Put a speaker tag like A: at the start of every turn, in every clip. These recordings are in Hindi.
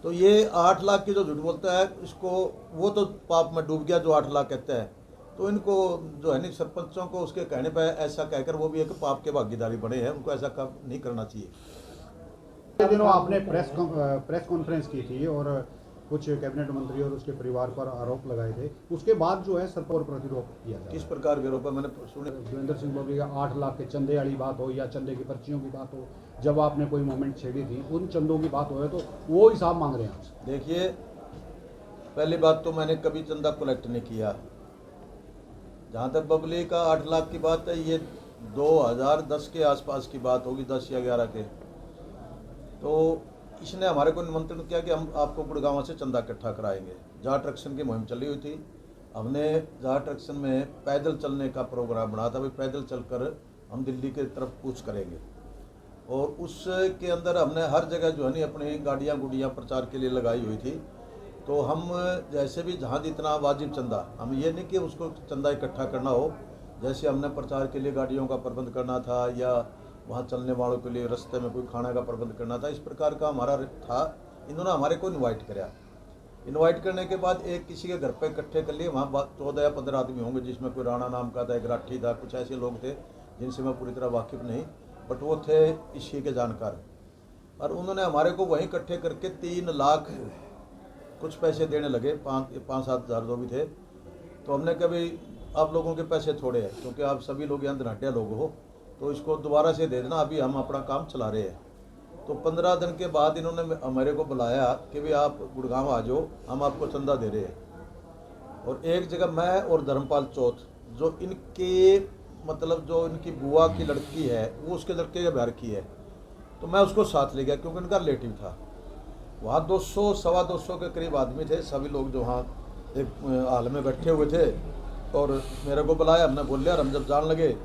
A: तो ये 8 लाख की जो झूठ बोलता है इसको, वो तो पाप में डूब गया जो 8 लाख कहता है। तो इनको जो है नहीं, सरपंचों को उसके कहने पर ऐसा कहकर वो भी एक पाप के भागीदारी बने हैं, उनको ऐसा काम नहीं करना चाहिए।
B: दिनों आपने प्रेस कॉन्फ्रेंस की थी और कुछ कैबिनेट मंत्री और उसके परिवार पर आरोप लगाए थे, उसके बाद जो है सरकार और प्रतिरोध किया
A: किस
B: था।
A: प्रकार के आरोप है? मैंने सुने।
B: देवेंद्र सिंह बबली का 8 लाख के चंदे वाली बात हो या चंदे की पर्चियों की बात हो, जब आपने कोई मोमेंट छेड़ी थी उन चंदों की बात हो तो वो हिसाब मांग रहे हैं आपसे।
A: देखिए, पहली बात तो मैंने कभी चंदा कलेक्ट नहीं किया। जहाँ तक बबली का 8 लाख की बात है, ये 2010 के आसपास की बात होगी, 10 या 11 के। तो इसने हमारे को निमंत्रण किया कि हम आपको गुड़गांव से चंदा इकट्ठा कराएंगे। जाट रक्षण की मुहिम चली हुई थी। हमने जाट रक्षण में पैदल चलने का प्रोग्राम बनाया था, भाई पैदल चलकर हम दिल्ली की तरफ कूच करेंगे। और उसके अंदर हमने हर जगह जो है नहीं अपनी गाड़ियाँ गुड़ियाँ प्रचार के लिए लगाई हुई थी। तो हम जैसे भी जहाँ जितना वाजिब चंदा, हम ये नहीं कि उसको चंदा इकट्ठा करना हो, जैसे हमने प्रचार के लिए गाड़ियों का प्रबंध करना था या वहाँ चलने वालों के लिए रास्ते में कोई खाने का प्रबंध करना था, इस प्रकार का हमारा था। इन्होंने हमारे को इनवाइट कराया। इनवाइट करने के बाद एक किसी के घर पे इकट्ठे कर लिए। वहाँ 14 या 15 आदमी होंगे, जिसमें कोई राणा नाम का था, एक राठी था, कुछ ऐसे लोग थे जिनसे मैं पूरी तरह वाकिफ़ नहीं, बट वो थे इसी के जानकार। और उन्होंने हमारे को वहीं इकट्ठे करके 3 लाख कुछ पैसे देने लगे, 5-7 हज़ार जो भी थे। तो हमने कभी, आप लोगों के पैसे थोड़े हैं क्योंकि आप सभी लोग यहाँ धनाढ़ लोग हो, तो इसको दोबारा से दे देना, अभी हम अपना काम चला रहे हैं। तो 15 दिन के बाद इन्होंने हमारे को बुलाया कि भाई आप गुड़गांव आ जाओ, हम आपको चंदा दे रहे हैं। और एक जगह मैं और धर्मपाल चौथ, जो इनके मतलब जो इनकी बुआ की लड़की है, वो उसके लड़के के बिहार की है, तो मैं उसको साथ ले गया क्योंकि उनका रिलेटिव था। वहाँ 200 सवा 200 के करीब आदमी थे, सभी लोग जो वहाँ एक हाल में बैठे हुए थे। और मेरे को बुलाया, हमने बोल लिया। हम जब जान लगे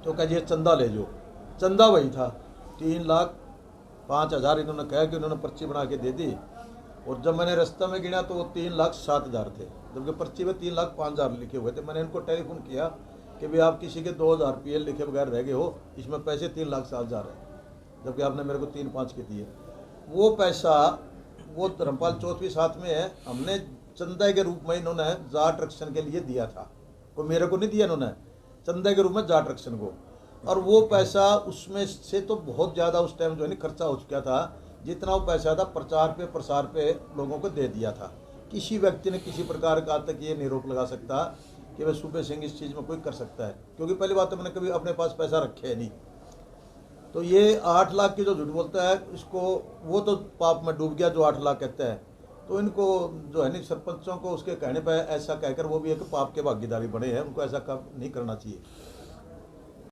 A: तो कह ये चंदा ले जाओ। चंदा वही था, 3,05,000 इन्होंने कहा कि उन्होंने पर्ची बना के दे दी। और जब मैंने रास्ते में गिना तो वो 3,07,000 थे, जबकि पर्ची में 3,05,000 लिखे हुए थे। मैंने इनको टेलीफोन किया कि भाई आप किसी के 2,000 रुपये लिखे बगैर रह गए हो, इसमें पैसे 3,07,000 है, जबकि आपने मेरे को 3,5 के दिए। वो पैसा, वो धर्मपाल चौथ भी साथ में है, हमने चंदा के रूप में इन्होंने जाट रक्षण के लिए दिया था। कोई मेरे को नहीं दिया इन्होंने, चंदा के रूप में जाट रक्षण को। और वो पैसा उसमें से तो बहुत ज़्यादा उस टाइम जो है ना खर्चा हो चुका था, जितना वो पैसा था प्रचार पे प्रसार पे लोगों को दे दिया था। किसी व्यक्ति ने किसी प्रकार का तक ये नहीं रोक लगा सकता कि वह सूबे सिंह इस चीज़ में कोई कर सकता है, क्योंकि पहली बात तो मैंने कभी अपने पास पैसा रखे है नहीं। तो ये 8 लाख की जो झूठ बोलता है इसको, वो तो पाप में डूब गया जो 8 लाख कहता है। तो इनको जो है नहीं, सरपंचों को उसके कहने पर ऐसा कहकर वो भी एक पाप के भागीदारी बने हैं, उनको ऐसा काम नहीं करना चाहिए।